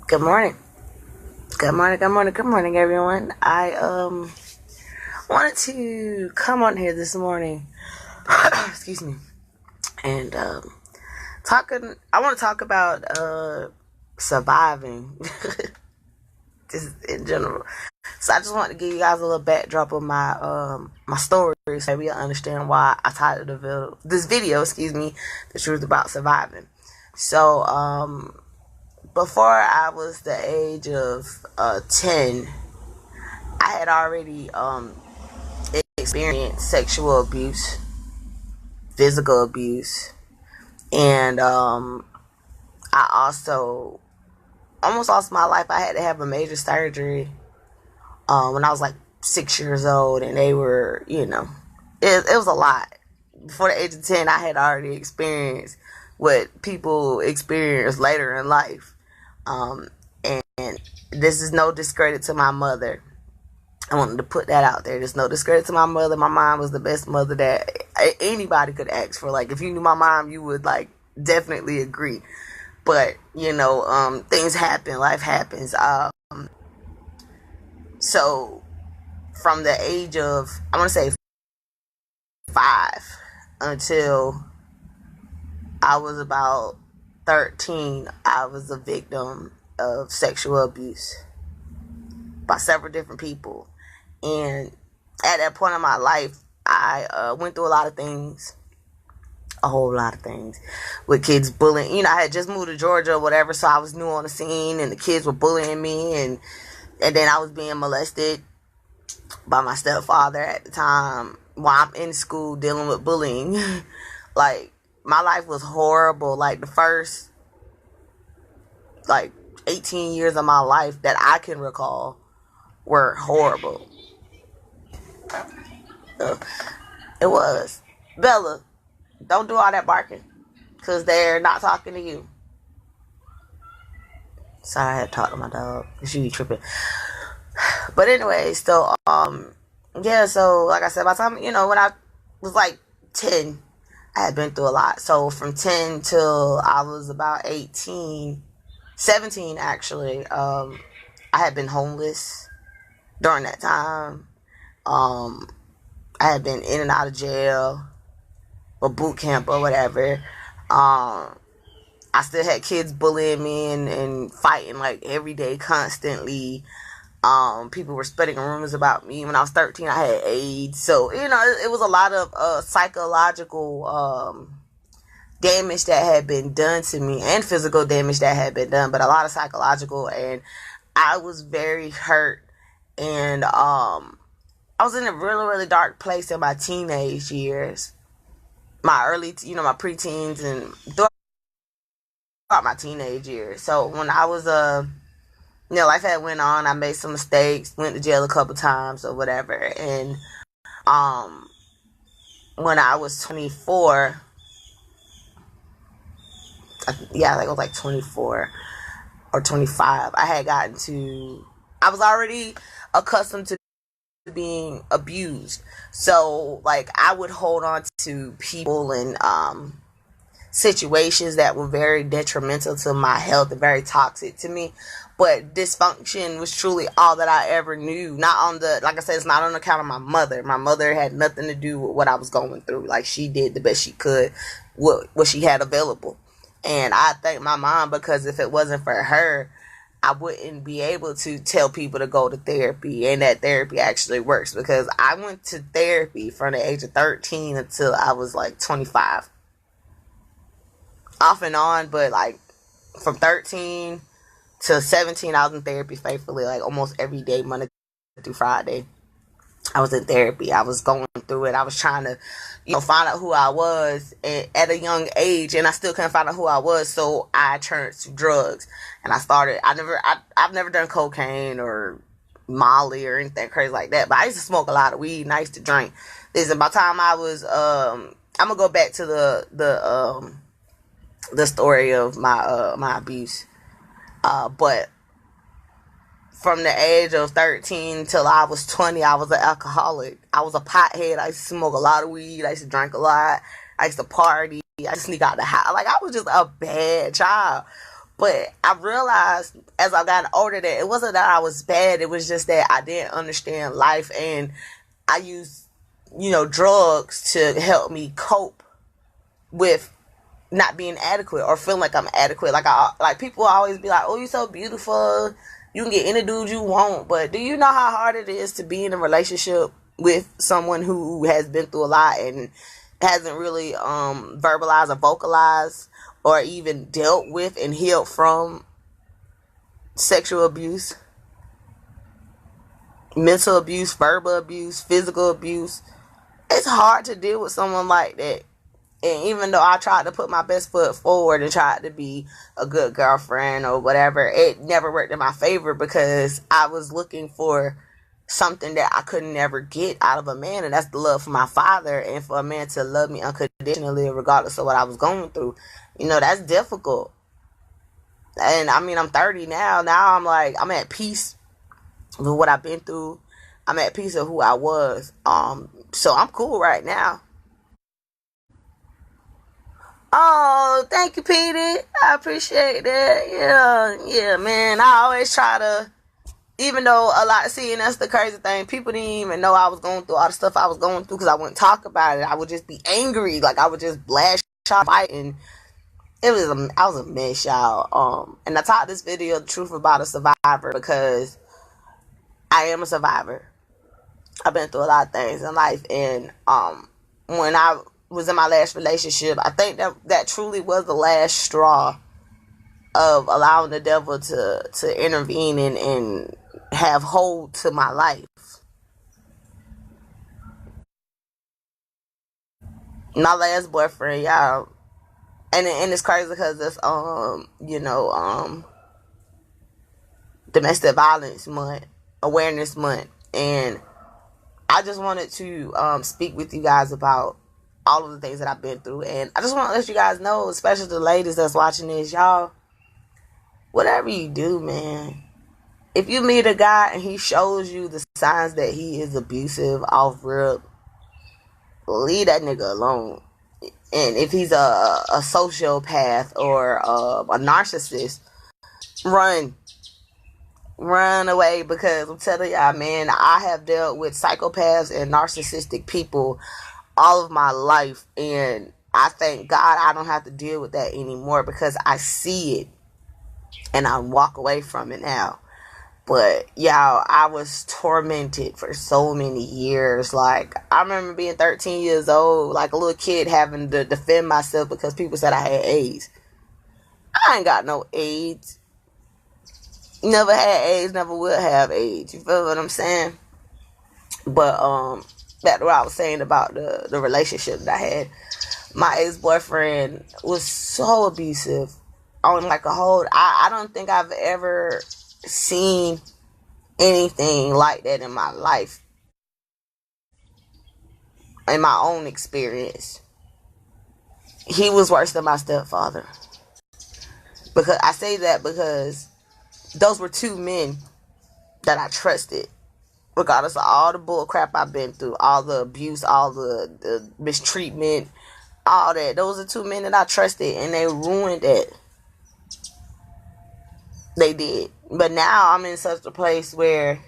Good morning. Good morning, good morning, good morning, everyone. I wanted to come on here this morning. Excuse me. And I want to talk about surviving just in general. So I just want to give you guys a little backdrop of my story so we understand why I titled this video, the truth about surviving. So before I was the age of 10, I had already experienced sexual abuse, physical abuse, and I also almost lost my life. I had to have a major surgery when I was like 6 years old, and they were, it was a lot. Before the age of 10, I had already experienced what people experience later in life. And this is no discredit to my mother. I wanted to put that out there. There's no discredit to my mother. My mom was the best mother that anybody could ask for. Like, if you knew my mom, you would, like, definitely agree. But, things happen. Life happens. So, from the age of, I want to say 5 until I was about 13, I was a victim of sexual abuse by several different people. And at that point in my life, I went through a lot of things, a whole lot of things, with kids bullying. I had just moved to Georgia or whatever, so I was new on the scene, and the kids were bullying me, and then I was being molested by my stepfather at the time while I'm in school dealing with bullying. Like, my life was horrible. Like, the first, 18 years of my life that I can recall were horrible. It was. Bella, don't do all that barking, because they're not talking to you. Sorry, I had to talk to my dog, because she be tripping. But anyway, so, so, like I said, by the time, when I was, 10, I had been through a lot. So, from 10 till I was about 17, actually, I had been homeless during that time. I had been in and out of jail or boot camp or whatever. I still had kids bullying me and fighting every day, constantly. People were spreading rumors about me. When I was 13, I had AIDS. So, it was a lot of psychological damage that had been done to me, and physical damage that had been done, but a lot of psychological. And I was very hurt. And I was in a really, really dark place in my teenage years. My early, my preteens and throughout my teenage years. So when I was, life had went on. I made some mistakes, went to jail a couple times or whatever. And when I was 24, I think it was 24 or 25, I was already accustomed to being abused. So I would hold on to people and situations that were very detrimental to my health and very toxic to me. But dysfunction was truly all that I ever knew. Like I said, it's not on account of my mother. My mother had nothing to do with what I was going through. She did the best she could with what she had available. And I thank my mom, because if it wasn't for her, I wouldn't be able to tell people to go to therapy, and that therapy actually works, because I went to therapy from the age of 13 until I was 25. Off and on, but from 13 to 17, I was in therapy faithfully, almost every day, Monday through Friday. I was in therapy. I was going through it. I was trying to, find out who I was at a young age, and I still couldn't find out who I was. So I turned to drugs, and I've never done cocaine or Molly or anything crazy like that. But I used to smoke a lot of weed, and I used to drink. Listen, by the time I was, I'm gonna go back to the story of my abuse. But from the age of 13 till I was 20, I was an alcoholic. I was a pothead. I used to smoke a lot of weed. I used to drink a lot. I used to party. I used to sneak out the house. I was just a bad child. But I realized as I got older that it wasn't that I was bad. It was just that I didn't understand life, and I used, drugs to help me cope with not being adequate or feeling like I'm adequate. Like people always be like, "Oh, you're so beautiful. You can get any dude you want." But do you know how hard it is to be in a relationship with someone who has been through a lot and hasn't really verbalized or vocalized or even dealt with and healed from sexual abuse, mental abuse, verbal abuse, physical abuse? It's hard to deal with someone like that. And even though I tried to put my best foot forward and tried to be a good girlfriend or whatever, it never worked in my favor because I was looking for something that I could never get out of a man, and that's the love for my father. And for a man to love me unconditionally regardless of what I was going through, that's difficult. And I mean, I'm 30 now. Now I'm at peace with what I've been through. I'm at peace with who I was. So I'm cool right now. Oh, thank you, Petey. I appreciate that. Yeah, man. I always try to, even though that's the crazy thing. People didn't even know I was going through all the stuff I was going through because I wouldn't talk about it. I would just be angry. Like, I would just blast out, fight, and I was a mess, y'all. And I taught this video, The Truth About a Survivor, because I am a survivor. I've been through a lot of things in life, and when I was in my last relationship, I think that truly was the last straw of allowing the devil to intervene and have hold to my life. My last boyfriend, y'all, and it's crazy because it's Domestic Violence Month, Awareness Month, and I just wanted to speak with you guys about all of the things that I've been through. And I just want to let you guys know, especially the ladies that's watching this, y'all, whatever you do, man, if you meet a guy and he shows you the signs that he is abusive, off rip, leave that nigga alone. And if he's a sociopath or a narcissist, run away, because I'm telling y'all, man, I have dealt with psychopaths and narcissistic people all of my life, and I thank God I don't have to deal with that anymore because I see it and I walk away from it now. But y'all, I was tormented for so many years. Like, I remember being 13 years old, like a little kid, having to defend myself because people said I had AIDS. I ain't got no AIDS. Never had AIDS, never will have AIDS. You feel what I'm saying? But back to what I was saying about the relationship that I had. My ex-boyfriend was so abusive on like a whole. I don't think I've ever seen anything like that in my life, in my own experience. He was worse than my stepfather. Because I say that because those were two men that I trusted, regardless of all the bull crap I've been through, all the abuse, all the mistreatment, all that. Those are two men that I trusted, and they ruined it. They did. But now I'm in such a place where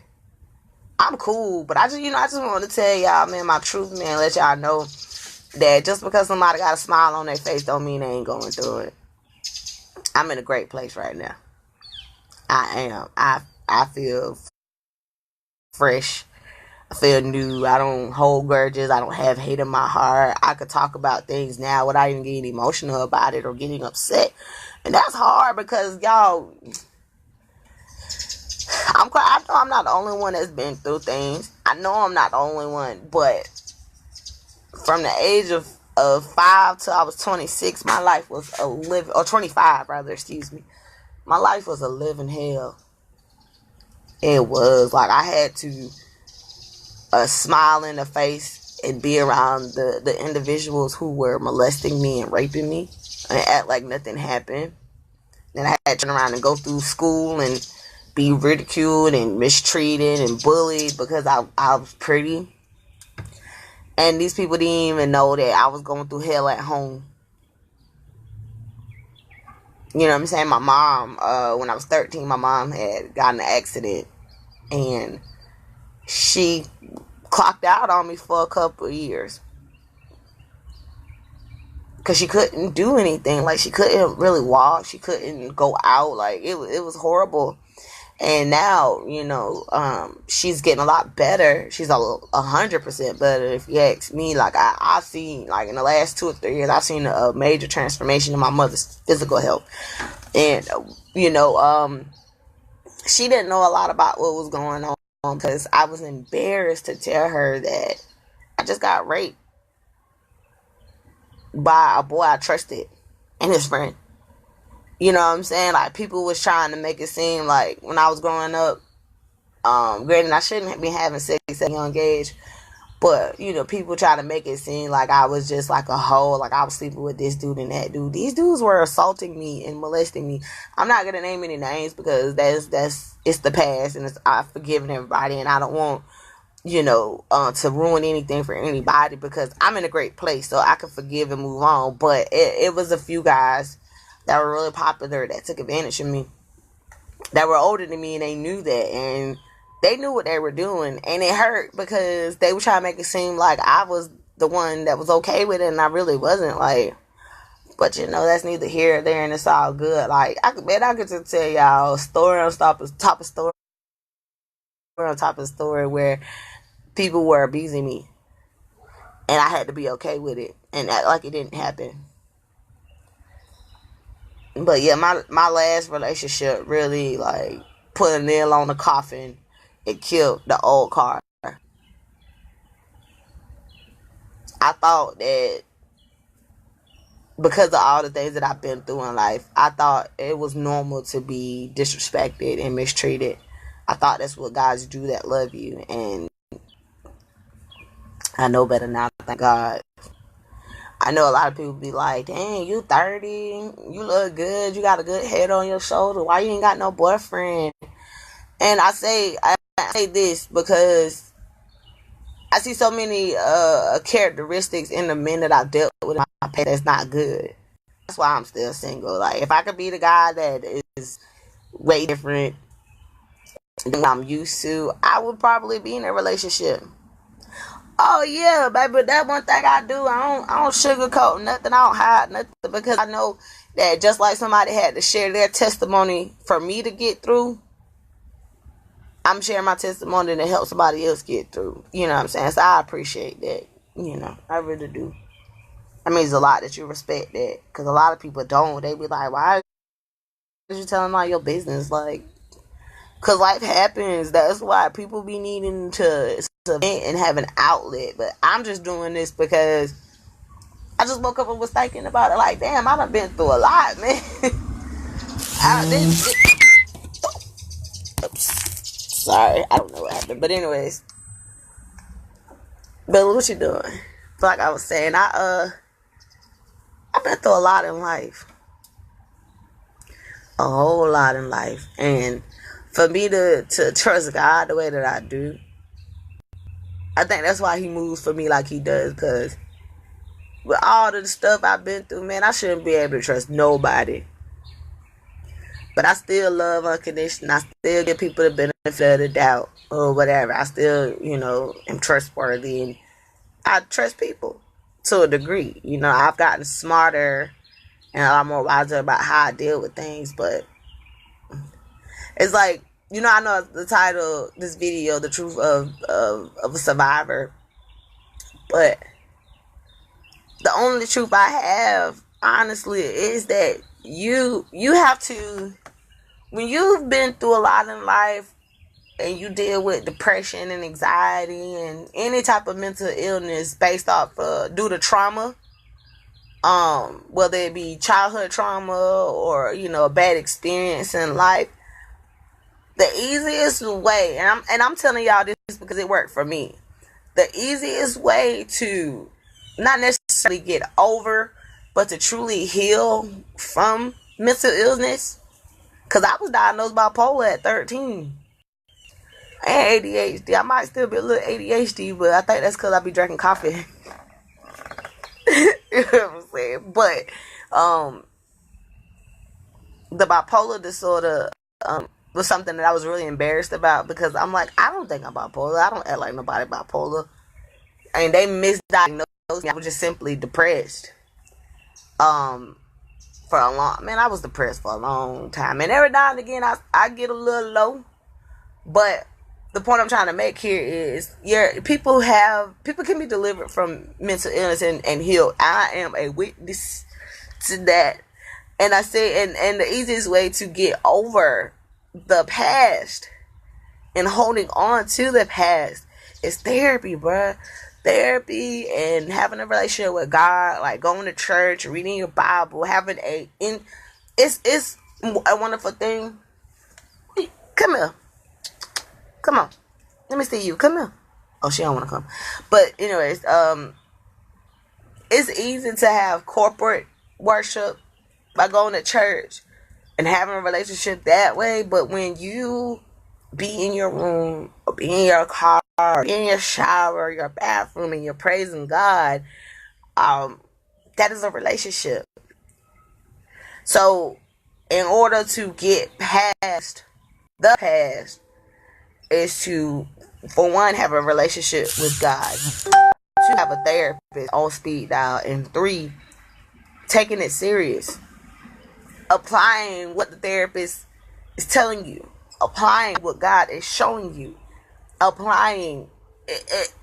I'm cool. But I just want to tell y'all, man, my truth, man, let y'all know that just because somebody got a smile on their face don't mean they ain't going through it. I'm in a great place right now. I am. I feel fresh. I feel new. I don't hold grudges. I don't have hate in my heart. I could talk about things now without even getting emotional about it or getting upset. And that's hard because, y'all, I know I'm not the only one that's been through things. I know I'm not the only one. But from the age of 5 till I was 26, my life was a living, or 25 rather, excuse me. My life was a living hell. It was. Like, I had to smile in the face and be around the individuals who were molesting me and raping me and act like nothing happened. Then I had to turn around and go through school and be ridiculed and mistreated and bullied because I was pretty. And these people didn't even know that I was going through hell at home. You know what I'm saying? My mom, when I was 13, my mom had gotten an accident, and she clocked out on me for a couple of years because she couldn't do anything. Like, she couldn't really walk, she couldn't go out. Like, it was horrible. And now, she's getting a lot better. She's 100% better, if you ask me. Like, I've seen, like, in the last 2 or 3 years, I've seen a major transformation in my mother's physical health. And she didn't know a lot about what was going on because I was embarrassed to tell her that I just got raped by a boy I trusted and his friend. You know what I'm saying? Like, people was trying to make it seem like when I was growing up, granted, I shouldn't have been having sex at a young age, but, people try to make it seem like I was just like a hoe, like I was sleeping with this dude and that dude. These dudes were assaulting me and molesting me. I'm not going to name any names because it's the past, and I've forgiven everybody, and I don't want, to ruin anything for anybody because I'm in a great place, so I can forgive and move on. But it was a few guys that were really popular that took advantage of me, that were older than me, and they knew that, and they knew what they were doing, and it hurt because they were trying to make it seem like I was the one that was okay with it, and I really wasn't. Like, but that's neither here or there, and it's all good. Like, I could just tell y'all a story on top of story where people were abusing me, and I had to be okay with it and act like it didn't happen. But yeah, my last relationship really, like, put a nail on the coffin. It killed the old car. I thought that because of all the things that I've been through in life, I thought it was normal to be disrespected and mistreated. I thought that's what guys do that love you, and I know better now, thank God. I know a lot of people be like, dang, you 30, you look good, you got a good head on your shoulder, why you ain't got no boyfriend? And I say this because I see so many characteristics in the men that I've dealt with in my past that's not good. That's why I'm still single. Like, if I could be the guy that is way different than I'm used to, I would probably be in a relationship. Oh yeah, baby, that one thing I do, I don't sugarcoat nothing, I don't hide nothing, because I know that just like somebody had to share their testimony for me to get through, I'm sharing my testimony to help somebody else get through. You know what I'm saying? So I appreciate that. I really do. That means a lot that you respect that, because a lot of people don't. They be like, why are you telling all your business? Like, because life happens. That's why people be needing to vent and have an outlet. But I'm just doing this because I just woke up and was thinking about it. Like, damn, I done been through a lot, man. Oops. Sorry, I don't know what happened. But anyways, Billy, what you doing? Like I was saying, I've been through a lot in life. A whole lot in life. And for me to trust God the way that I do, I think that's why he moves for me like he does. Because with all the stuff I've been through, man, I shouldn't be able to trust nobody. But I still love unconditional. I still give people the benefit of the doubt or whatever. I still, am trustworthy, and I trust people to a degree. I've gotten smarter and a lot more wiser about how I deal with things. But it's like, I know the title of this video, The Truth of a Survivor. But the only truth I have, honestly, is that you have to, when you've been through a lot in life and you deal with depression and anxiety and any type of mental illness based off due to trauma, whether it be childhood trauma or a bad experience in life, the easiest way, and I'm telling y'all this because it worked for me, the easiest way to not necessarily get over, but to truly heal from mental illness, because I was diagnosed bipolar at 13. And ADHD. I might still be a little ADHD, but I think that's because I be drinking coffee. You know what I'm saying? But the bipolar disorder was something that I was really embarrassed about, because I'm like, I don't think I'm bipolar. I don't act like nobody bipolar. And they misdiagnosed me. I was just simply depressed. For a long, man, I was depressed for a long time. And every now and again, I get a little low. But the point I'm trying to make here is, people can be delivered from mental illness and healed. I am a witness to that. And I say, and the easiest way to get over the past and holding on to the past is therapy, bruh. Therapy and having a relationship with God, like going to church, reading your Bible, having it's a wonderful thing. Come here. Come on. Let me see you. Come here. Oh, she don't want to come. But anyways, it's easy to have corporate worship by going to church and having a relationship that way. But when you be in your room, or be in your car, or be in your shower, your bathroom, and you're praising God, that is a relationship. So in order to get past the past is to, for one, have a relationship with God, to have a therapist on speed dial, and 3, taking it serious, applying what the therapist is telling you, applying what God is showing you, applying it.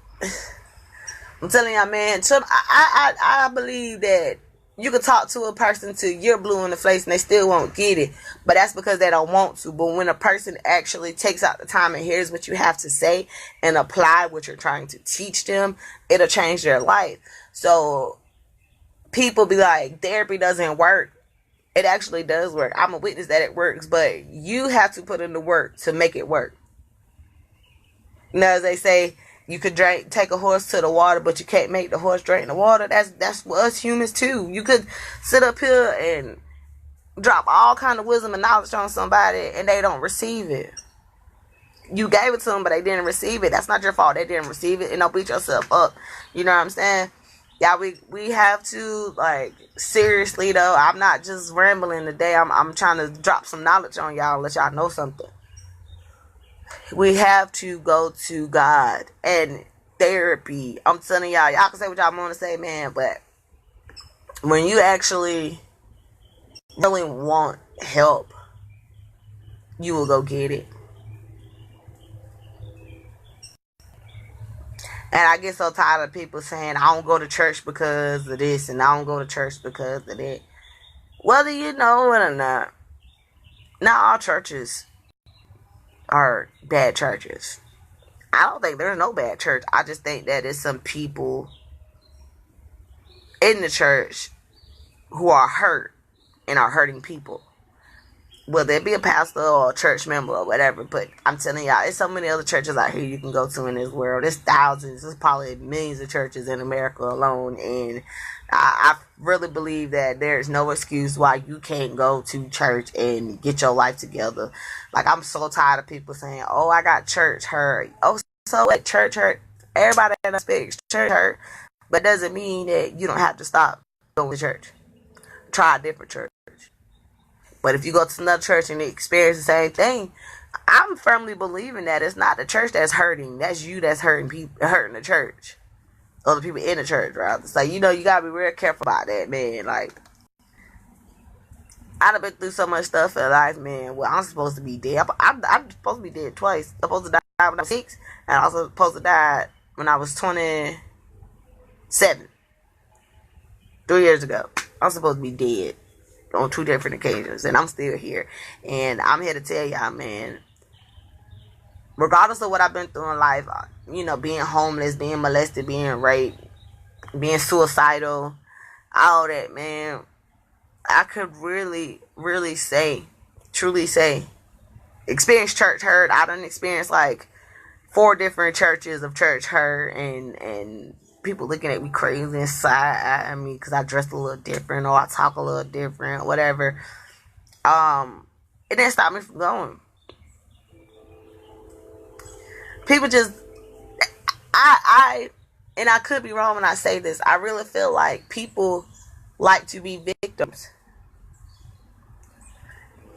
I'm telling y'all, man, I believe that you can talk to a person till you're blue in the face and they still won't get it. But that's because they don't want to. But when a person actually takes out the time and hears what you have to say and apply what you're trying to teach them, it'll change their life. So people be like, therapy doesn't work. It actually does work. I'm a witness that it works. But you have to put in the work to make it work. Now, as they say, you could take a horse to the water, but you can't make the horse drink the water. That's for us humans too. You could sit up here and drop all kind of wisdom and knowledge on somebody, and they don't receive it. You gave it to them, but they didn't receive it. That's not your fault. They didn't receive it, and don't beat yourself up. You know what I'm saying? Yeah, we have to, like, seriously though. I'm not just rambling today. I'm trying to drop some knowledge on y'all, let y'all know something. We have to go to God and therapy. I'm telling y'all can say what y'all want to say, man, but when you actually really want help, you will go get it. And I get so tired of people saying, I don't go to church because of this, and I don't go to church because of that. Whether you know it or not all churches are bad churches. I don't think there's no bad church. I just think that there's some people in the church who are hurt and are hurting people. Whether it be a pastor or a church member or whatever. But I'm telling y'all, there's so many other churches out here you can go to in this world. There's thousands. There's probably millions of churches in America alone. And I really believe that there's no excuse why you can't go to church and get your life together. Like, I'm so tired of people saying, oh, I got church hurt. Oh, so what? Church hurt. Everybody expects church hurt. But doesn't mean that you don't have to stop going to church. Try a different church. But if you go to another church and experience the same thing, I'm firmly believing that it's not the church that's hurting. That's you that's hurting the church. Other people in the church, right? So, you gotta be real careful about that, man. Like, I've been through so much stuff in life, man. Well, I'm supposed to be dead. I'm supposed to be dead twice. I'm supposed to die when I was 6, and I'm also supposed to die when I was 27. 3 years ago. I'm supposed to be dead on 2 different occasions, and I'm still here. And I'm here to tell y'all, man, regardless of what I've been through in life, being homeless, being molested, being raped, being suicidal, all that, man, I could really, really truly say, experience church hurt. I done experienced like 4 different churches of church hurt, and people looking at me crazy inside at me because I dressed a little different or I talk a little different, whatever. It didn't stop me from going. People just, and I could be wrong when I say this, I really feel like people like to be victims.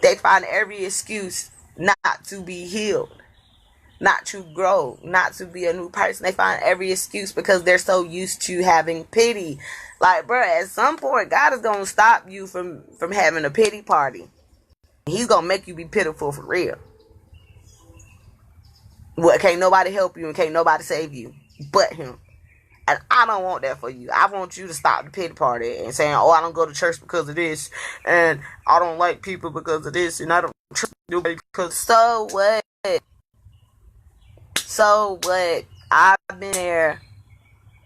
They find every excuse not to be healed, not to grow, not to be a new person. They find every excuse because they're so used to having pity. Like, bro, at some point, God is gonna stop you from having a pity party. He's gonna make you be pitiful for real. What? Can't nobody help you and can't nobody save you but Him. And I don't want that for you. I want you to stop the pity party and saying, "Oh, I don't go to church because of this, and I don't like people because of this, and I don't trust nobody because." So what? So what? I've been there,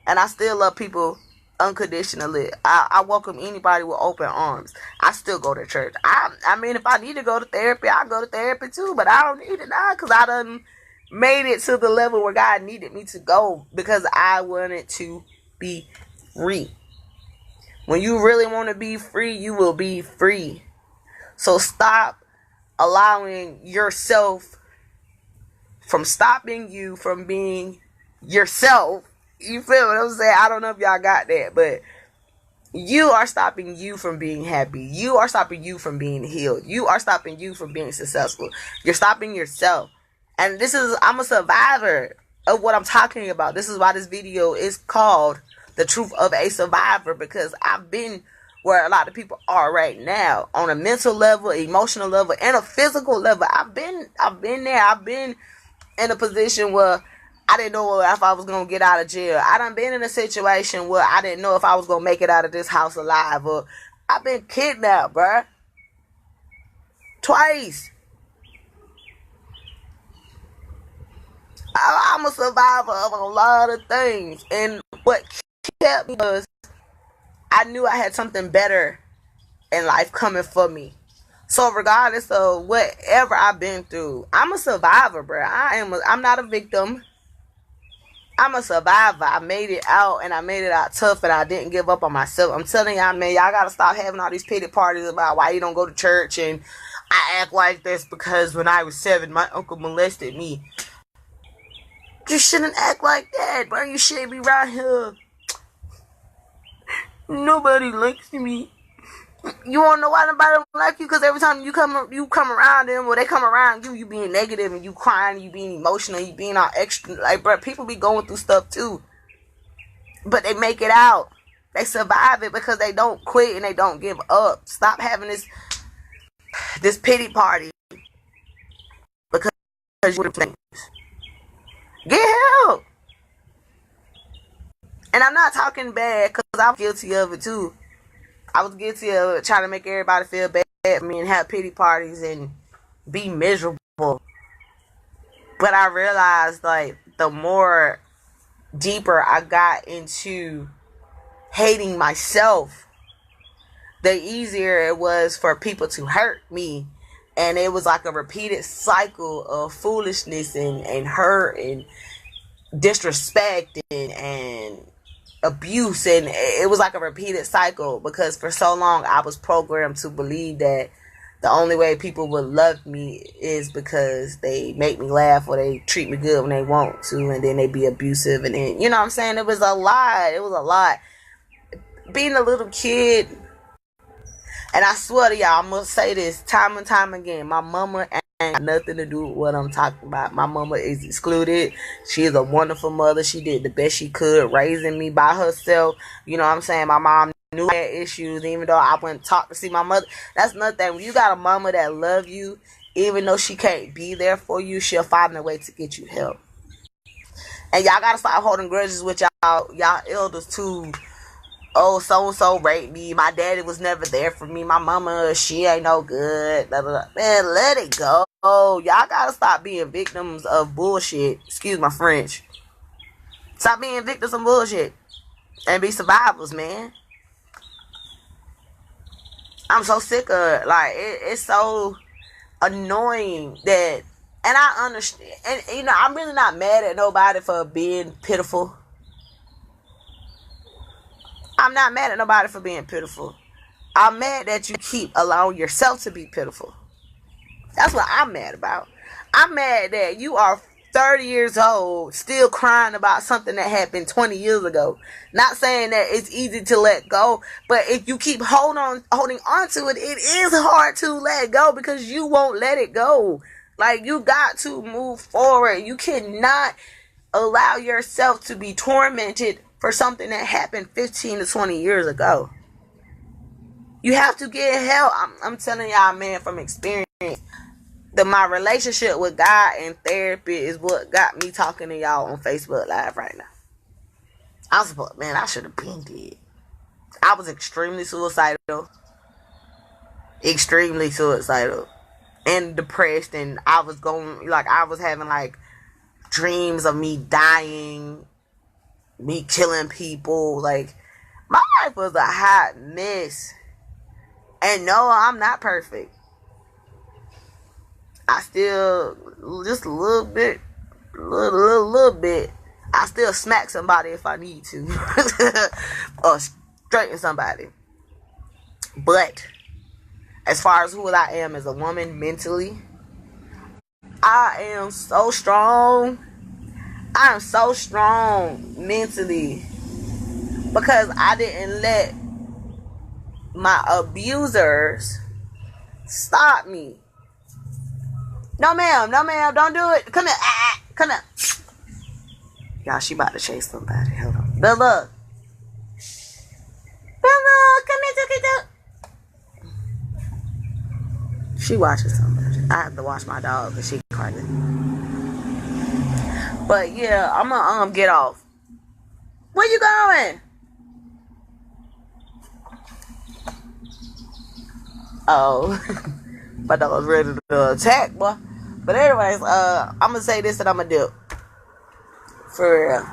and I still love people unconditionally. I welcome anybody with open arms. I still go to church. I mean, if I need to go to therapy, I go to therapy too. But I don't need it now because I done made it to the level where God needed me to go because I wanted to be free. When you really want to be free, you will be free. So stop allowing yourself from stopping you from being yourself. You feel what I'm saying? I don't know if y'all got that, but you are stopping you from being happy. You are stopping you from being healed. You are stopping you from being successful. You're stopping yourself. And I'm a survivor of what I'm talking about. This is why this video is called The Truth of a Survivor, because I've been where a lot of people are right now on a mental level, emotional level, and a physical level. I've been there. I've been in a position where I didn't know if I was going to get out of jail. I done been in a situation where I didn't know if I was going to make it out of this house alive. Or I've been kidnapped, bruh. Twice. I'm a survivor of a lot of things. And what kept me was I knew I had something better in life coming for me. So regardless of whatever I've been through, I'm a survivor, bruh. I'm not a victim. I'm a survivor. I made it out, and I made it out tough, and I didn't give up on myself. I'm telling y'all, man, y'all gotta stop having all these pity parties about why you don't go to church, and I act like this because when I was 7, my uncle molested me. You shouldn't act like that, bro. You shouldn't be right here. Nobody likes me. You wanna know why nobody don't like you? Because every time you come around them, or they come around you, you being negative and you crying, you being emotional, you being all extra. Like, bro, people be going through stuff too, but they make it out. They survive it because they don't quit and they don't give up. Stop having this pity party because you're things. Get help. And I'm not talking bad because I'm guilty of it too. I was guilty of trying to make everybody feel bad for me and have pity parties and be miserable. But I realized, like, the more deeper I got into hating myself, the easier it was for people to hurt me. And it was like a repeated cycle of foolishness and hurt and disrespect and abuse, and it was like a repeated cycle because for so long I was programmed to believe that the only way people would love me is because they make me laugh or they treat me good when they want to, and then they be abusive, and then, you know what I'm saying, it was a lot being a little kid. And I swear to y'all, I'm gonna say this time and time again, my mama ain't got nothing to do with what I'm talking about. My mama is excluded. She is a wonderful mother. She did the best she could raising me by herself. You know what I'm saying? My mom knew I had issues, even though I went and talked to see my mother. That's another thing. When you got a mama that love you, even though she can't be there for you, she'll find a way to get you help. And y'all gotta stop holding grudges with y'all elders too. Oh, so-and-so raped me. My daddy was never there for me. My mama, she ain't no good. Blah, blah, blah. Man, let it go. Y'all gotta stop being victims of bullshit. Excuse my French. Stop being victims of bullshit. And be survivors, man. I'm so sick of it. Like, it's so annoying that... And I understand. And, you know, I'm really not mad at nobody for being pitiful. I'm not mad at nobody for being pitiful. I'm mad that you keep allowing yourself to be pitiful. That's what I'm mad about. I'm mad that you are 30 years old, still crying about something that happened 20 years ago. Not saying that it's easy to let go, but if you keep holding on to it, it is hard to let go because you won't let it go. Like, you got to move forward. You cannot allow yourself to be tormented for something that happened 15 to 20 years ago. You have to get help. I'm telling y'all, man, from experience. My relationship with God and therapy is what got me talking to y'all on Facebook Live right now. I should have been dead. I was extremely suicidal. And depressed, and I was having like dreams of me dying, me killing people. Like, my life was a hot mess. And no, I'm not perfect. I still, just a little bit, I still smack somebody if I need to. Or straighten somebody. But, as far as who I am as a woman mentally, I am so strong. I am so strong mentally. Because I didn't let my abusers stop me. No ma'am, don't do it. Come here, come here. Y'all, she about to chase somebody. Hold on. Bella, come here, she watching somebody. I have to watch my dog because she crazy. But yeah, I'm gonna get off. Where you going? Oh, my dog was ready to attack, boy. But anyways, I'm gonna say this and I'm gonna do. For real,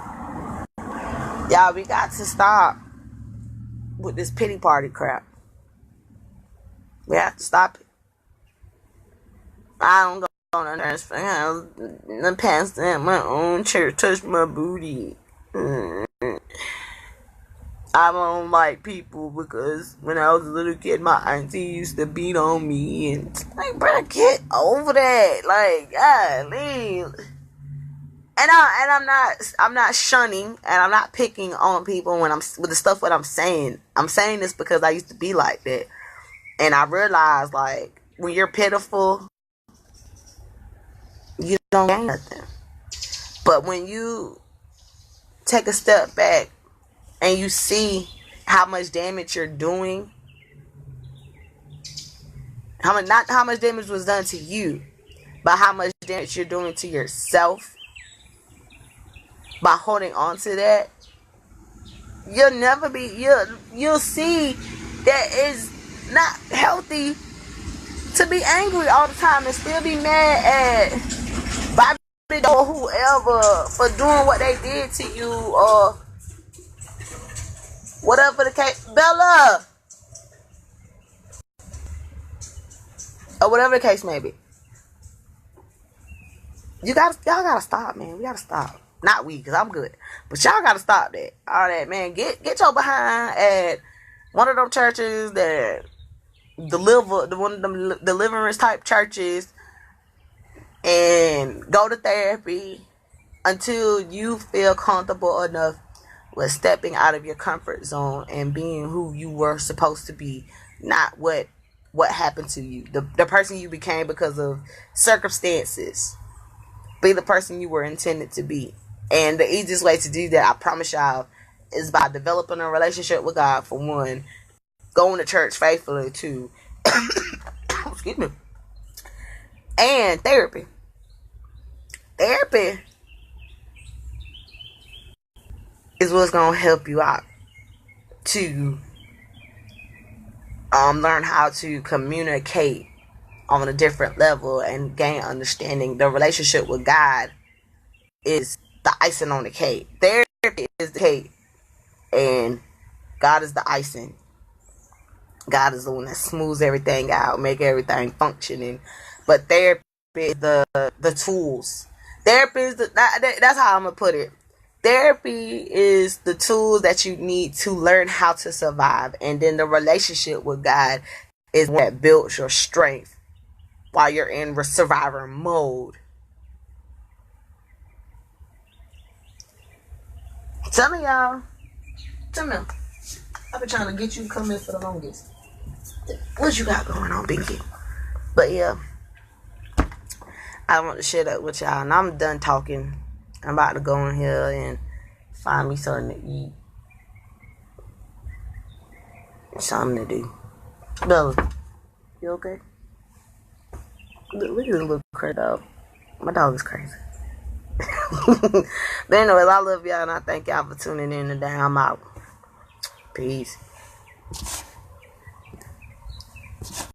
y'all, we got to stop with this pity party crap. We have to stop it. I don't go on a nurse house. The pastor at my own church touched my booty. I don't like people because when I was a little kid, my auntie used to beat on me, and like, bro, get over that. Like, golly. And I'm not shunning, and I'm not picking on people when I'm with the stuff what I'm saying. I'm saying this because I used to be like that, and I realized, like, when you're pitiful, you don't gain nothing. But when you take a step back and you see how much damage you're doing, not how much damage was done to you, but how much damage you're doing to yourself by holding on to that, you'll see that it's not healthy to be angry all the time and still be mad at Bobby or whoever for doing what they did to you, or whatever the case, Bella, or whatever the case may be. Y'all gotta stop, man. We gotta stop. Not we, because I'm good. But y'all gotta stop that. All that, man. Get your behind at one of them churches that one of them deliverance type churches, and go to therapy until you feel comfortable enough with stepping out of your comfort zone and being who you were supposed to be, not what happened to you. The person you became because of circumstances. Be the person you were intended to be. And the easiest way to do that, I promise y'all, is by developing a relationship with God, for one, going to church faithfully, too, excuse me, and therapy. Therapy is what's going to help you out to learn how to communicate on a different level and gain understanding. The relationship with God is the icing on the cake. Therapy is the cake, and God is the icing. God is the one that smooths everything out, make everything functioning. But therapy is the tools. Therapy is that's how I'm gonna put it. Therapy is the tools that you need to learn how to survive, and then the relationship with God is what builds your strength while you're in survivor mode. Telling y'all. Tell me. I've been trying to get you to come in for the longest. What you got going on, Binky? But yeah, I want to share that with y'all. And I'm done talking. I'm about to go in here and find me something to eat. Something to do. Bella, you okay? Look at this little crazy dog. My dog is crazy. But anyways, I love y'all and I thank y'all for tuning in today. I'm out. Peace.